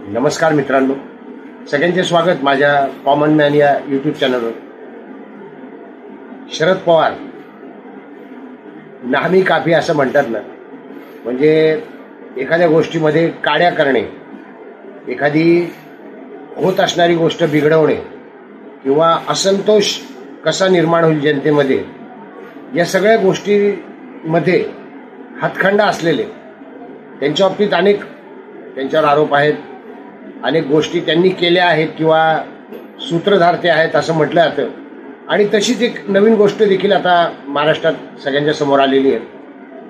नमस्कार मित्रांनो, सगळ्यांचे स्वागत माझ्या कॉमन मॅन या यूट्यूब चॅनलवर. शरद पवार नामी काफी असं म्हणतात ना, म्हणजे एखाद्या गोष्टीमध्ये काड्या करणे, एखादी होत असणारी गोष्ट बिघडवणे किंवा असंतोष कसा निर्माण होईल जनतेमध्ये, या सगळ्या गोष्टीमध्ये हातखंडा असलेले त्यांच्या बाबतीत अनेक त्यांच्यावर आरोप आहेत. अनेक गोष्टी त्यांनी केल्या आहेत किंवा सूत्रधार ते आहेत असं म्हटलं जातं. आणि तशीच एक नवीन गोष्ट देखील आता महाराष्ट्रात सगळ्यांच्या समोर आलेली आहे.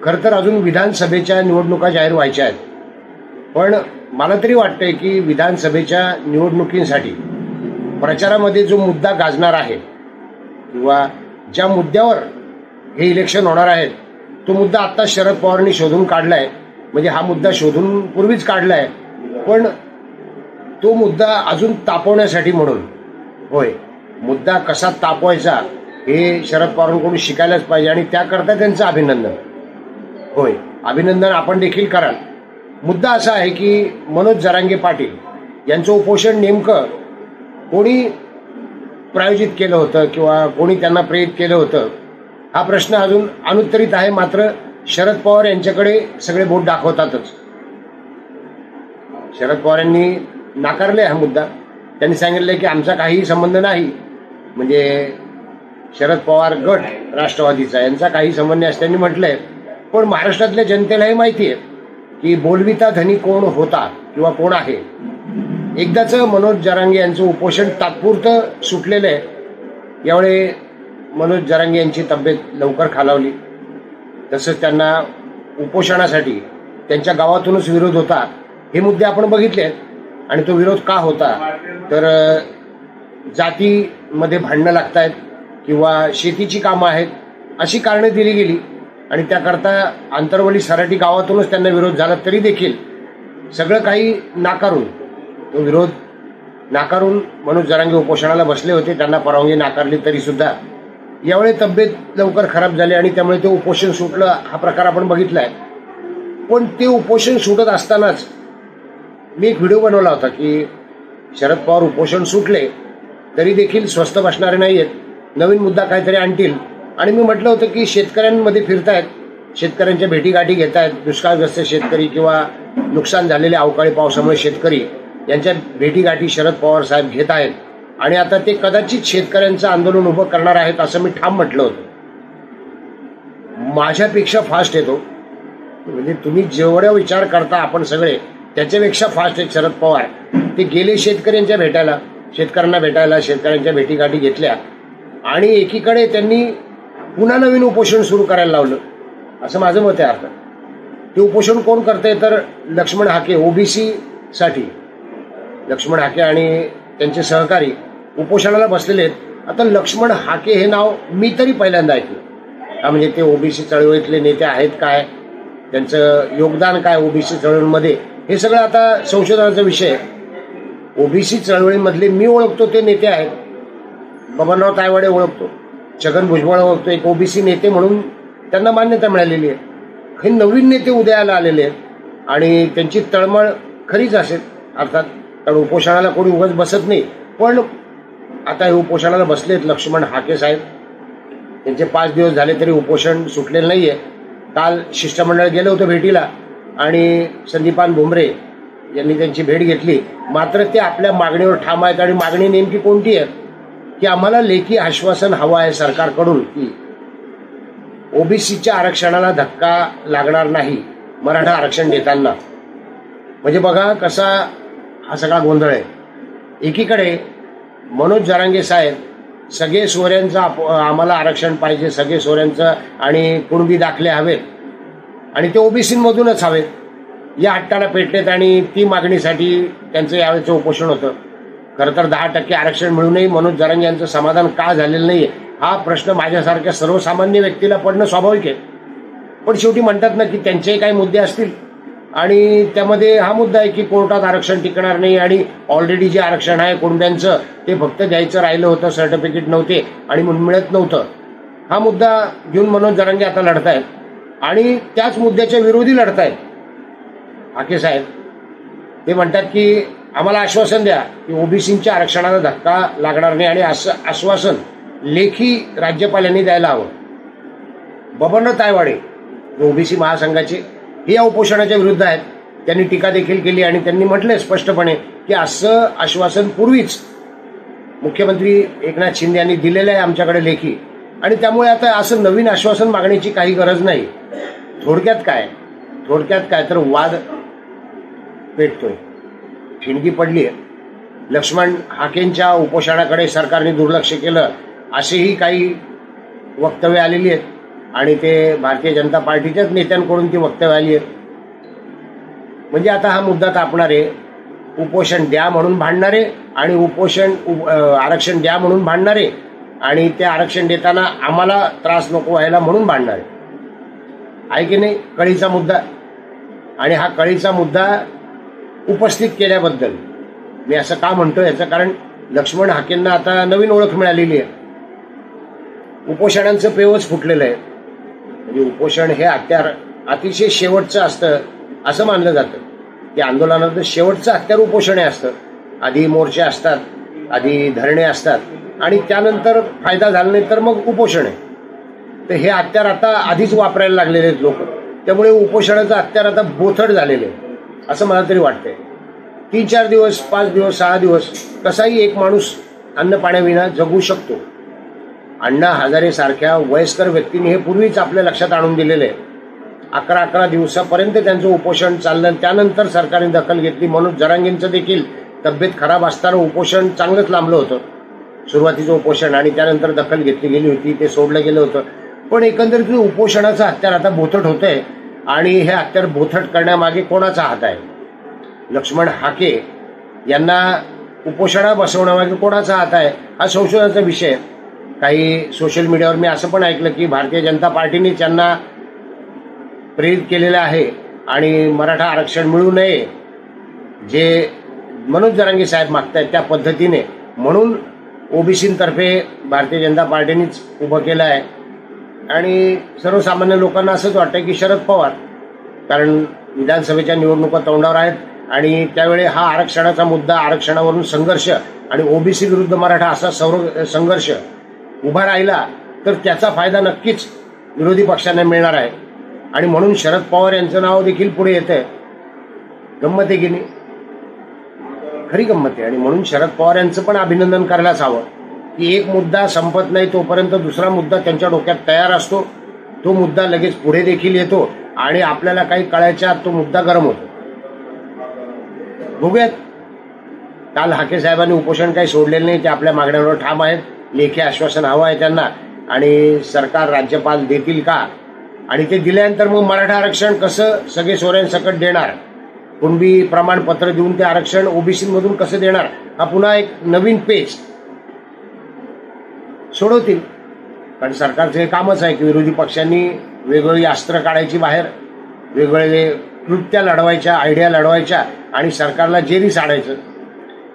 खरं तर अजून विधानसभेच्या निवडणुका जाहीर व्हायच्या आहेत, पण मला तरी वाटतंय की विधानसभेच्या निवडणुकींसाठी प्रचारामध्ये जो मुद्दा गाजणार आहे किंवा ज्या मुद्द्यावर हे इलेक्शन होणार आहे, तो मुद्दा आत्ता शरद पवारांनी शोधून काढलाय. म्हणजे हा मुद्दा शोधून पूर्वीच काढलाय, पण तो मुद्दा अजून तापवण्यासाठी म्हणून, होय, मुद्दा कसा तापवायचा हे शरद पवारांकडून शिकायलाच पाहिजे आणि त्याकरता त्यांचं अभिनंदन. होय, अभिनंदन आपण देखील कराल. मुद्दा असा आहे की मनोज जरांगे पाटील यांचं उपोषण नेमकं कोणी प्रायोजित केलं होतं किंवा कोणी त्यांना प्रेरित केलं होतं, हा प्रश्न अजून अनुत्तरित आहे. मात्र शरद पवार यांच्याकडे सगळे बोट दाखवतातच. शरद पवार यांनी नाकारले हा मुद्दा. त्यांनी सांगितलं की आमचा काहीही संबंध नाही, म्हणजे शरद पवार गट राष्ट्रवादीचा यांचा काही संबंध नाही असं त्यांनी म्हटलंय. पण महाराष्ट्रातल्या जनतेलाही माहिती आहे की बोलविता धनी कोण होता किंवा कोण आहे. एकदाच मनोज जरांगे यांचं उपोषण तात्पुरतं सुटलेलं आहे. यावेळी मनोज जरांगे यांची तब्येत लवकर खालावली. तसंच त्यांना उपोषणासाठी त्यांच्या गावातूनच विरोध होता. हे मुद्दे आपण बघितले आहेत. आणि तो विरोध का होता, तर जातीमध्ये भांडणं लागत आहेत किंवा शेतीची कामं आहेत अशी कारणं दिली गेली. आणि त्याकरता आंतरवली सराटी गावातूनच त्यांना विरोध झाला. तरी देखील सगळं काही नाकारून, तो विरोध नाकारून मनोज जरांगे उपोषणाला बसले होते. त्यांना परवानगी नाकारली तरी सुद्धा यावेळी तब्येत लवकर खराब झाली आणि त्यामुळे ते उपोषण सुटलं. हा प्रकार आपण बघितलाय. पण ते उपोषण सुटत असतानाच मी एक व्हिडिओ बनवला होता की शरद पवार उपोषण सुटले तरी देखील स्वस्थ बसणारे नाही आहेत, नवीन मुद्दा काहीतरी आणतील. आणि मी म्हटलं होतं की शेतकऱ्यांमध्ये फिरतायत, शेतकऱ्यांच्या भेटीगाठी घेत आहेत, दुष्काळग्रस्त शेतकरी किंवा नुकसान झालेल्या अवकाळी पावसामुळे शेतकरी यांच्या भेटीगाठी शरद पवार साहेब घेत आहेत. आणि आता ते कदाचित शेतकऱ्यांचं आंदोलन उभं करणार आहेत असं मी ठाम म्हटलं होतं. माझ्यापेक्षा फास्ट येतो, म्हणजे तुम्ही जेवढा विचार करता आपण सगळे त्याच्यापेक्षा फास्ट आहेत शरद पवार. ते गेले शेतकऱ्यांच्या भेटायला, शेतकऱ्यांना भेटायला, शेतकऱ्यांच्या भेटीगाठी घेतल्या आणि एकीकडे त्यांनी पुन्हा नवीन उपोषण सुरू करायला लावलं असं माझं मत आहे. अर्थात ते उपोषण कोण करतंय, तर लक्ष्मण हाके, ओबीसी साठी लक्ष्मण हाके आणि त्यांचे सहकारी उपोषणाला बसलेले आहेत. आता लक्ष्मण हाके हे नाव मी तरी पहिल्यांदा ऐकलं. म्हणजे ते ओबीसी चळवळीतले नेते आहेत काय, त्यांचं योगदान काय ओबीसी चळवळीमध्ये, हे सगळं आता संशोधनाचा विषय आहे. ओबीसी चळवळीमधले मी ओळखतो ते नेते आहेत. बबनराव तायवाडे ओळखतो, छगन भुजबळ ओळखतो, एक ओबीसी नेते म्हणून त्यांना मान्यता मिळालेली आहे. हे नवीन नेते उदयाला आलेले आहेत आणि त्यांची तळमळ खरीच असेल अर्थात, कारण उपोषणाला कोणी उगाच बसत नाही. पण आता हे उपोषणाला बसलेत लक्ष्मण हाके साहेब. त्यांचे 5 दिवस झाले तरी उपोषण सुटलेलं नाहीये. काल शिष्टमंडळ गेलं होतं भेटीला आणि संदीपान भुमरे यांनी त्यांची भेट घेतली. मात्र ते आपल्या मागणीवर ठाम आहेत. आणि मागणी नेमकी कोणती आहे, की आम्हाला लेखी आश्वासन हवं आहे सरकारकडून की ओबीसीच्या आरक्षणाला धक्का लागणार नाही मराठा आरक्षण देताना. म्हणजे बघा कसा हा सगळा गोंधळ आहे. एकीकडे मनोज जरांगे साहेब सगळे सोऱ्यांचं आम्हाला आरक्षण पाहिजे, सगळे सोऱ्यांचं आणि कुणबी दाखले हवेत आणि ते ओबीसीमधूनच हवेत, या हट्टाला पेटलेत. आणि ती मागणीसाठी त्यांचं यावेळेचं उपोषण होतं. खरं तर 10% आरक्षण मिळूनही मनोज जरांगे यांचं समाधान का झालेलं नाही, हा प्रश्न माझ्यासारख्या सर्वसामान्य व्यक्तीला पडणं स्वाभाविक आहे. पण शेवटी म्हणतात ना की त्यांचेही काही मुद्दे असतील आणि त्यामध्ये हा मुद्दा आहे की कोर्टात आरक्षण टिकणार नाही आणि ऑलरेडी जे आरक्षण आहे कुणब्यांचं ते फक्त द्यायचं राहिलं होतं, सर्टिफिकेट नव्हते आणि मिळत नव्हतं. हा मुद्दा घेऊन मनोज जरांगे आता लढतायत आणि त्याच मुद्द्याच्या विरोधी लढतायत हाके साहेब. ते म्हणतात की आम्हाला आश्वासन द्या की ओबीसींच्या आरक्षणाला धक्का लागणार नाही, आणि असं आश्वासन लेखी राज्यपालांनी द्यायला हवं. बबनराव तायवाडे ओबीसी महासंघाचे हे या उपोषणाच्या विरुद्ध आहेत. त्यांनी टीका देखील केली आणि त्यांनी म्हटले स्पष्टपणे की असं आश्वासन पूर्वीच मुख्यमंत्री एकनाथ शिंदे यांनी दिलेलं आहे आमच्याकडे लेखी, आणि त्यामुळे आता असं नवीन आश्वासन मागण्याची काही गरज नाही. थोडक्यात काय तर वाद पेटतोय, ठिणगी पडली आहे. लक्ष्मण हाकेंच्या उपोषणाकडे सरकारने दुर्लक्ष केलं असेही काही वक्तव्य आलेली आहेत, आणि ते भारतीय जनता पार्टीच्याच नेत्यांकडून ती वक्तव्य आली आहेत. म्हणजे आता हा मुद्दा तापणारे, उपोषण द्या म्हणून भांडणारे आणि आरक्षण द्या म्हणून भांडणारे, आणि ते आरक्षण देताना आम्हाला त्रास नको व्हायला म्हणून भांडणारे आहे की नाही. कळीचा मुद्दा, आणि हा कळीचा मुद्दा उपस्थित केल्याबद्दल मी असं का म्हणतो, याचं कारण लक्ष्मण हाकेंना आता नवीन ओळख मिळालेली आहे. उपोषणांचं पेवच फुटलेलं आहे. म्हणजे उपोषण हे हत्यार अतिशय शेवटचं असतं असं मानलं जातं की आंदोलनाचं शेवटचं हत्यार उपोषण असतं. आधी मोर्चे असतात, आधी धरणे असतात, आणि त्यानंतर फायदा झाला नाही तर मग उपोषण आहे. तर हे हत्यार आता आधीच वापरायला लागलेले आहेत लोक, त्यामुळे उपोषणाचं हत्यार आता बोथट झालेलं आहे असं मला तरी वाटतंय. 3-4 दिवस, 5 दिवस, 6 दिवस कसाही एक माणूस अन्न पाण्याविना जगू शकतो. अण्णा हजारे सारख्या वयस्कर व्यक्तींनी हे पूर्वीच आपल्या लक्षात आणून दिलेलं आहे. 11 दिवसापर्यंत त्यांचं उपोषण चाललं, त्यानंतर सरकारने दखल घेतली. मनोज जरांगेंचं देखील तब्येत खराब असताना उपोषण चांगलंच लांबलं होतं, सुरुवातीचं उपोषण, आणि त्यानंतर दखल घेतली गेली होती, ते सोडलं गेलं होतं. पण एकंदरीत उपोषणाचं हत्यार आता बोथट होतंय, आणि हे हत्यार बोथट करण्यामागे कोणाचा हात आहे? लक्ष्मण हाके यांना उपोषणा बसवण्यामागे कोणाचा हात आहे हा संशोधनाचा विषय. काही सोशल मीडियावर मी असं पण ऐकलं की भारतीय जनता पार्टीने त्यांना प्रेरित केलेलं आहे, आणि मराठा आरक्षण मिळू नये जे मनोज जरांगे साहेब मागतायत त्या पद्धतीने, म्हणून ओबीसींतर्फे भारतीय जनता पार्टीनेच उभं केलं आहे. आणि सर्वसामान्य लोकांना असंच वाटतं की शरद पवार, कारण विधानसभेच्या निवडणुका तोंडावर आहेत, आणि त्यावेळी हा आरक्षणाचा मुद्दा, आरक्षणावरून संघर्ष आणि ओबीसी विरुद्ध मराठा असा संघर्ष उभा राहिला तर त्याचा फायदा नक्कीच विरोधी पक्षांना मिळणार आहे, आणि म्हणून शरद पवार यांचं नाव देखील पुढे येतंय. गंमत आहे की नाही? खरी गंमत आहे. आणि म्हणून शरद पवार यांचं पण अभिनंदन करायलाच हवं की एक मुद्दा संपत नाही तोपर्यंत दुसरा मुद्दा त्यांच्या डोक्यात तयार असतो, तो मुद्दा लगेच पुढे देखील येतो, आणि आपल्याला काही कळायच्या आत तो मुद्दा गरम होतो. बघूयात. काल हाके साहेबांनी उपोषण काही सोडलेलं नाही, ते आपल्या मागण्यांवर ठाम आहेत. लेखी आश्वासन हवं आहे त्यांना, आणि सरकार, राज्यपाल देतील का? आणि ते दिल्यानंतर मग मराठा आरक्षण कसं सगळे सोयऱ्यांसकट देणार? कुणबी प्रमाणपत्र देऊन ते आरक्षण ओबीसीमधून कसं देणार? हा पुन्हा एक नवीन पेच सोडवतील. कारण सरकारचं हे कामच आहे की विरोधी पक्षांनी वेगवेगळी अस्त्र काढायची बाहेर, वेगवेगळे कृत्या लढवायच्या, आयडिया लढवायच्या, आणि सरकारला जेरी साडायचं.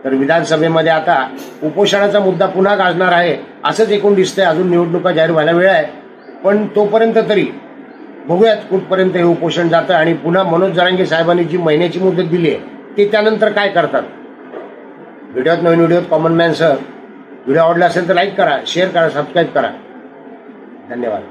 तर विधानसभेमध्ये आता उपोषणाचा मुद्दा पुन्हा गाजणार आहे असंच एकूण दिसतंय. अजून निवडणुका जाहीर व्हायला वेळ आहे, पण तोपर्यंत तरी बघूयात कुठपर्यंत हे उपोषण जातं, आणि पुन्हा मनोज जरांगे साहेबांनी जी महिन्याची मुदत दिली आहे ते त्यानंतर काय करतात. व्हिडिओत नवीन व्हिडिओत कॉमन मॅन सर. व्हिडिओ आवडला असेल तर लाईक करा, शेअर करा, सबस्क्राईब करा. धन्यवाद.